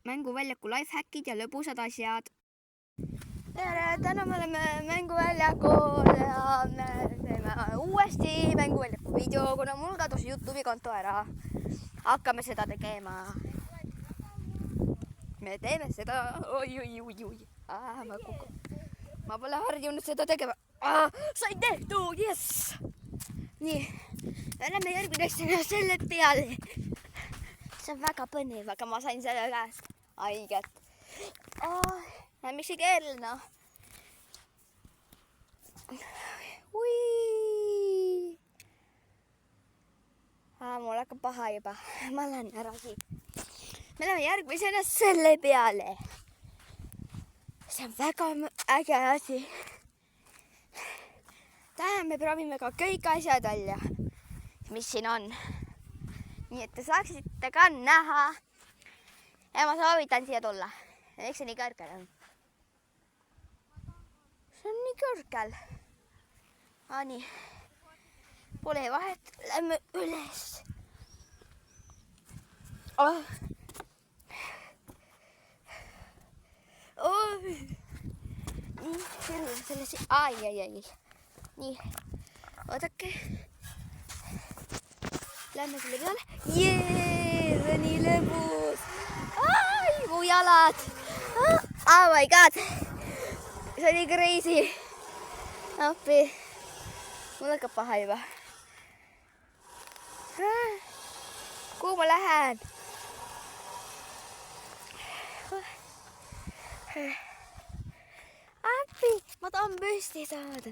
mänguväljaku lifehackid ja lõbusad asjad. Tere, täna me oleme mänguväljakul ja me teeme uuesti mänguväljaku video, kuna mul kadus YouTube'i konto ära. Hakkame seda tegema. Me teeme seda. Oi. Ma pole harjunud seda tegema. Sain tehtud, jess! Nii, me oleme järgmine selle peale. See on väga põnev, aga ma sain selle käest haiget. Miks see keeruline? Mul hakkab paha juba. Ma lähen ära siit. Me läheme järgmisena selle peale. See on väga äge asi. Täna me proovime ka kõik asjad välja, mis siin on. Nii et te saaksite ka näha. Ja ma soovitan siia tulla. Miks see nii kõrgel on? See on nii kõrgel. Nii. Pole vahet. Lähme üles. Nii, terve selle siia. Ai. Nii, oodake. Lähme selle peale. Jee, see on nii lõbus. Mu jalad. Oh my god. See oli crazy. Appi. Mul hakkab paha juba. Kuhu ma lähen? Appi. Ma tahan püsti saada.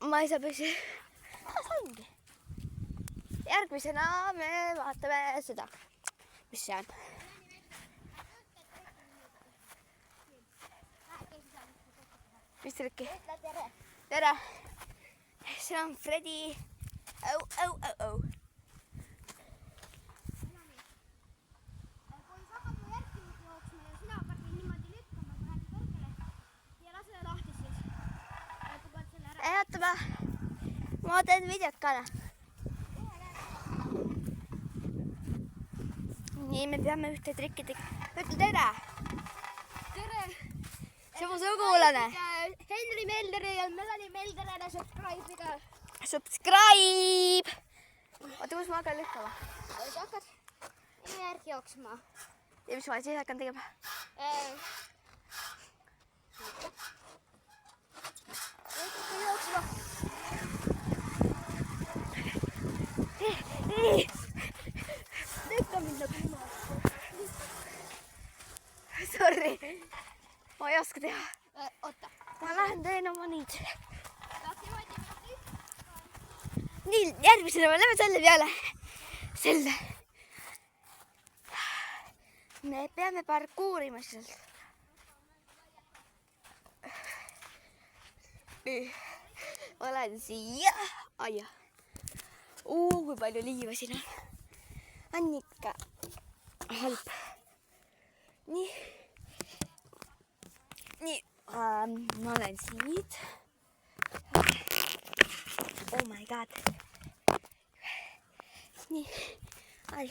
Ma ei saa püsti. Saingi. Järgmisena me vaatame seda, mis see on. Mis trükki? Tere! See on Fredi. Au. Kui sa hakkad mu järgi jooksma ja sina hakkad niimoodi lükkama kohe kõrgele ja lase lahti siis. Kui paned selle ära. Oota ma teen videot ka. Nii, me peame ühte trikki tegema. Ütle tere! Tere! See on mu sugulane. Henri Melderi ja Melanie Melderile subscribe'iga. Subscribe! Oota, kus ma hakkan lükkama? Sa hakkad minu järgi jooksma. Ja mis ma siis hakkan tegema? Jooksma. Lükka mind nagu niimoodi. Sorry. Ma ei oska teha. Oota. Ma lähen teen oma niid. Tahad niimoodi? Nii, järgmisena me lähme selle peale. Selle. Me peame parkuurima seal. Nii. Ma lähen siia. Aia. Kui palju liiva siin on. On ikka halb. Nii. Ma olen siit. Oh my god. Nii. Ai.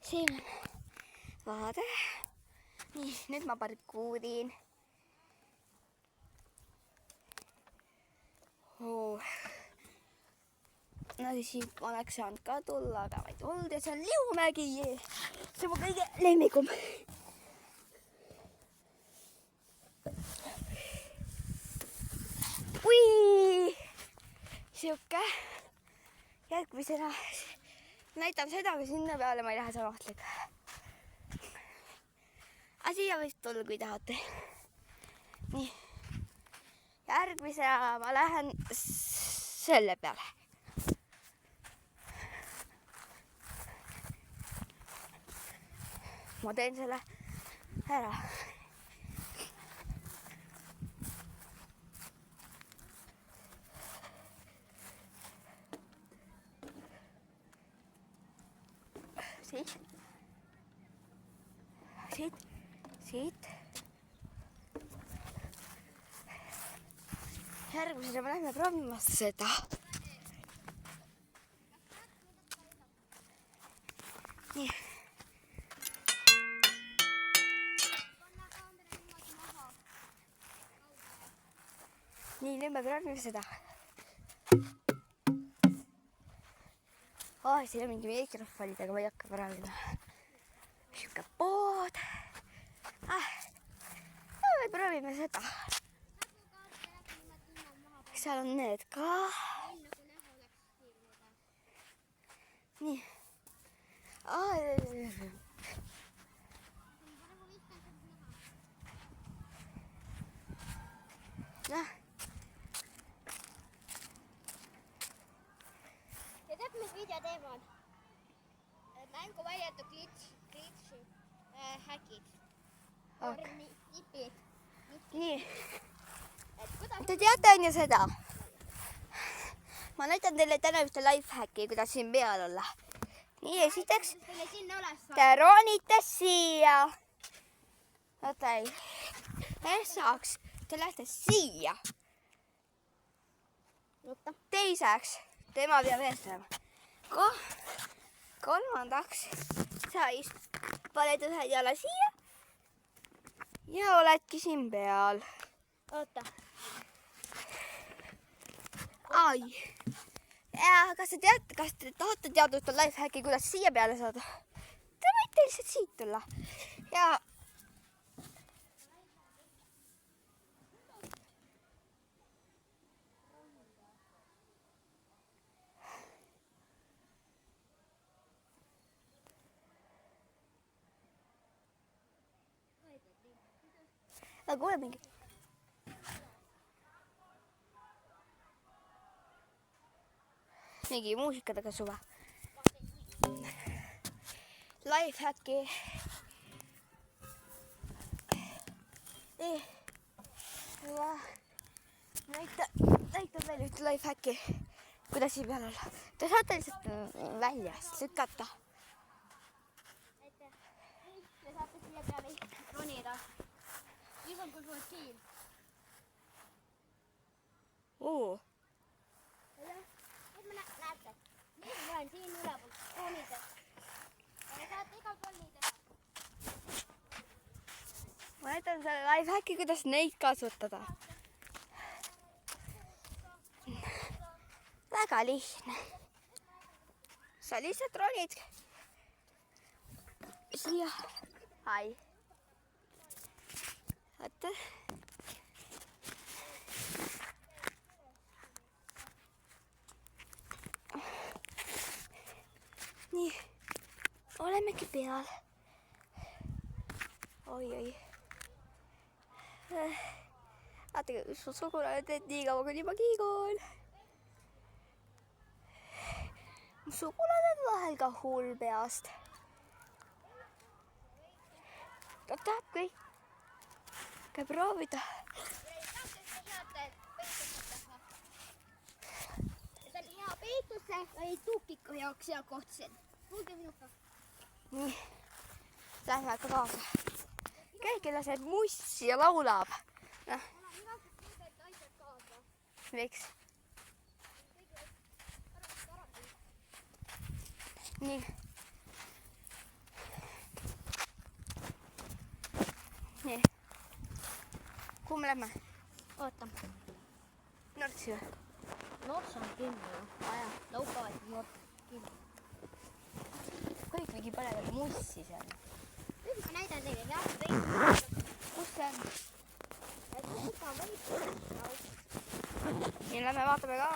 Siin on vaade. Nii, nüüd ma parkuurin. No siis ma oleks saanud ka tulla, aga ma ei tulnud ja see on Liumägi. See on mu kõige lemmikum. Siuke. Järgmisena näitan seda, kui sinna peale ma ei lähe, see on ohtlik. Siia võib tulla, kui tahate. Nii. Järgmisena ma lähen selle peale. Ma teen selle ära. Siit. Järgmisena me lähme proovima seda. Nii. nii, nüüd me proovime seda. Siin on mingi mikrofonid, aga ma ei hakka proovima. Siuke pood. Me proovime seda. Seal on need ka. Nii. Noh. Ja tead, mis video teevad? Mängu väljatu glitši häkid. Nipid. Nii. Te teate on ju seda? Ma näitan teile täna ühte lifehacki, kuidas siin peal olla. Nii, esiteks te ronite siia. Oota ei. Esaks, te lähete siia. Teiseks, tema peab ees olema. Kolmandaks, sa paned ühe jala siia ja oledki siin peal. Oota. Ai. Ja, kas te tahate teada ühte lifehacki, kuidas siia peale saada? Te võite lihtsalt siit tulla. Ja kuule mingi. Mingi muusikadega suva. Lifehacki. Näita veel ühte lifehacki. Kuidas siin peal olla? Te saate lihtsalt väljast lükata. Te saate siia peale ronida. Siis on, kui sul on siin. Nüüd me näete. Nüüd ma olen siin üleval ronida. Ja saate igal pool nii teha. Ma näitan selle lifehacki, kuidas neid kasutada. Väga lihtne. Sa lihtsalt ronid siia. Ai. Vaata. Nii. Olemegi peal. Oi. Vaata, su sugulane teed nii kaua, kuni ma kiigun. Mu sugulane on vahel ka hull peast. Ta tahab kõik. Käi proovida. See on hea peituse või tuupiku jaoks hea koht siin. Tulge minuga. Nii. Lähme ka kaasa. Keegi laseb mussi ja laulab. Miks? Nii. Nii. Kuhu me lähme? Oota. Nortsi või? Norts on kinni. Aja, laupavad Norts kinni. Kõik mingi panevad mussi seal. Nüüd ma näidan teile hea peituse. Kus see on? Ikka võitlus. Nii, lähme vaatame ka.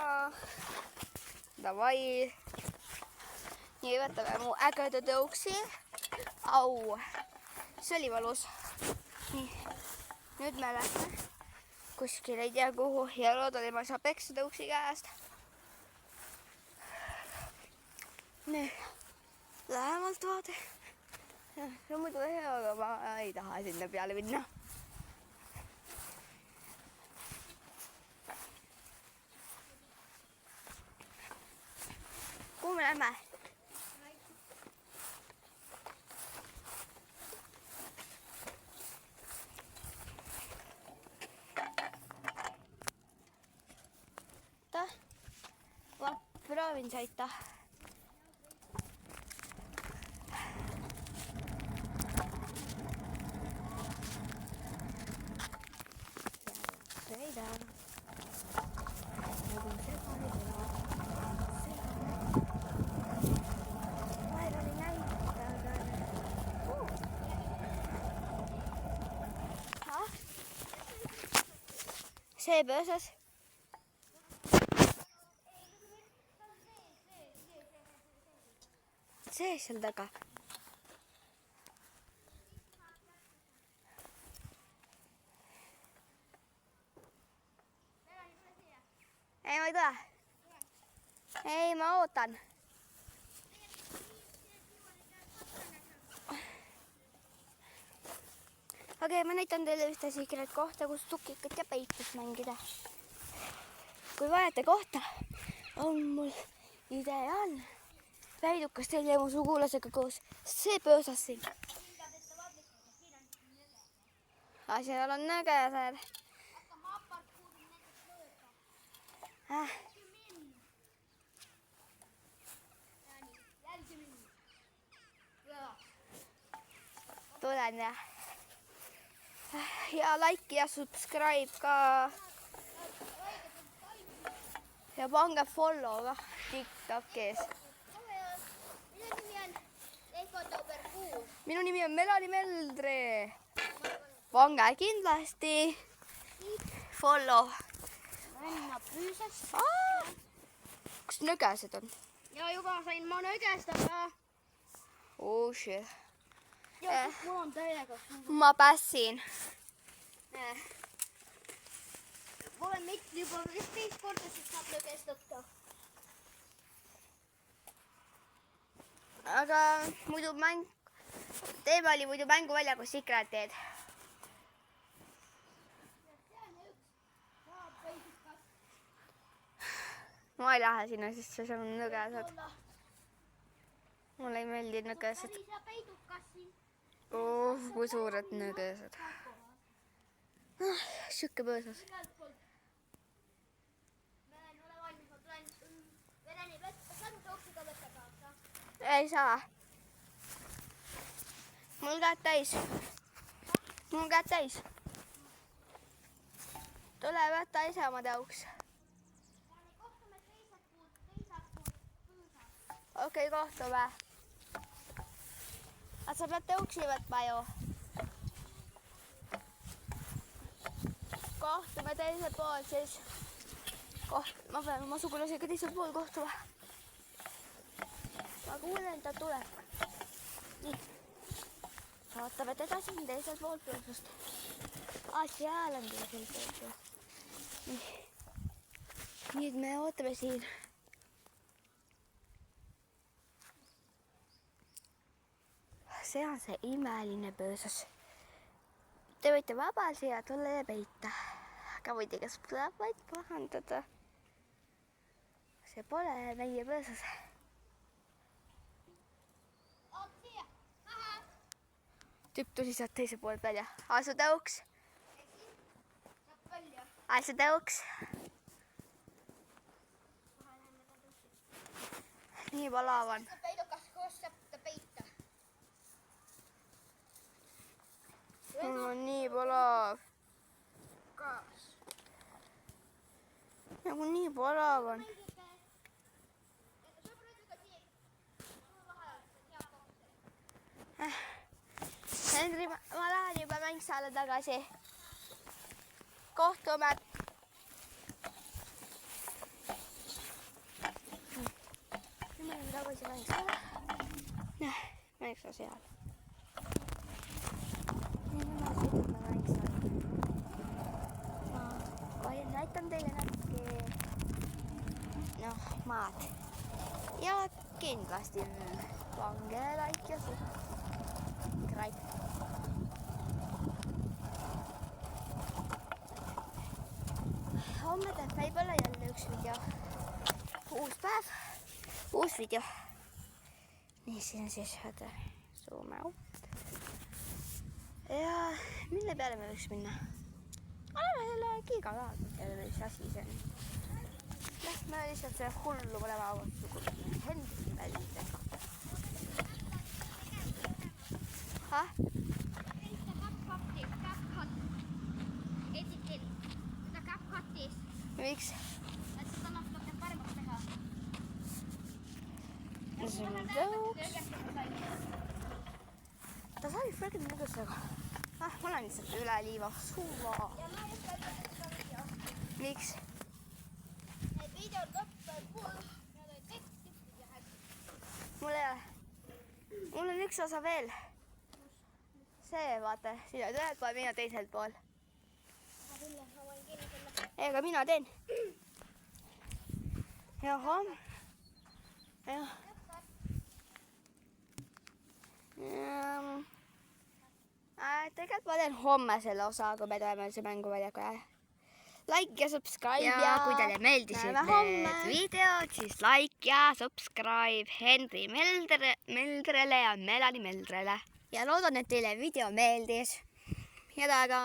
Davai. Nii, võtame mu ägeda tõuksi. Au. See oli valus. Nii. Nüüd me lähme kuskil ei tea kuhu ja loodan, et ma ei saa peksa tõuksi käest. Nii. Lähemalt vaata. See on muidu hea, aga ma ei taha sinna peale minna. Kuhu me lähme? Ma proovin sõita. Sõida. see pöösas. see seal taga. ei, ma ei tule. ei, ma ootan. Okei, ma näitan teile ühte secret kohta, kus tukikat ja peitust mängida. Kui vajate kohta, on mul ideaalne peidukas teile mu sugulasega koos. See pöösas siin. Seal on nõgesed. Tulen ja like ja subscribe ka. Ja pange follow ka TikTokis. Minu nimi on Melani Meldre. Pange kindlasti follow. Anna püüsas. Kus nõgesed on? Ja juba sain ma nõgestada. Oh shit. Ja mul on täiega. Ma päässin. Olen mitte juba 15 korda siis saab nõgestada. Aga muidu teema oli muidu mänguväljakus Secreted. Ma ei lähe sinna, sest seal on nõgesed. Mulle ei meeldi nõgesed. Kui suured nõgesed. Siuke pöösas. Ei saa. Mul käed täis. Tule võtta ise oma tõuks. Okei, kohtume. Aga sa pead tõuksi võtma ju. Kohtume teisel pool siis. Ma pean oma sugulasega teisel pool kohtuma. Ma kuulen, ta tuleb. Nii. Vaatame edasi teisel pool pöösust. Seal on teisel pool. Nii. Nüüd me ootame siin. See on see imeline pöösas. Te võite vabal siia tulla ja peita. Aga muidu, kas tuleb vaid pahandada? See pole meie pöösas. Tüüp tuli sealt teise poolt välja. Asu tõuks. Asu tõuks. Nii palav on. Mul on nii palav. Nagu nii palav on. Hendri, ma lähen juba mängsaale tagasi. Kohtume. Nüüd ma lähen tagasi mängsaale. Mängsa seal. Näitan teile natuke maad. Ja kindlasti pange like ja subscribe. Homme teeb võib-olla jälle üks video. Uus päev, uus video. Nii, siin on siis zoom out. Ja mille peale me võiks minna? Oleme selle gigalaadmetele, mis asi see on. Lähme lihtsalt see hullu olema avastukul. Hendri Meldre. Miks? Et seda annab natuke paremaks teha. See on tõuks. Ta sai freaking nõgusega. Ma olen lihtsalt üle liiva. Suva. Ja ma just miks? Need videod lõppevad. Need olid kõik tihti ja hästi. mul on üks osa veel. see, vaata, sina oled ühel pool, mina teisel pool. Aga Vilja, ma võin kinni selle. Ega mina teen. Jah. Tegelikult ma teen homme selle osa, kui me tuleme see mänguväljakule. Like ja subscribe ja kui teile meeldisid homme. need videod, siis like ja subscribe Henri Meldrele ja Melani Meldrele. Ja loodan, et teile video meeldis. Head aega!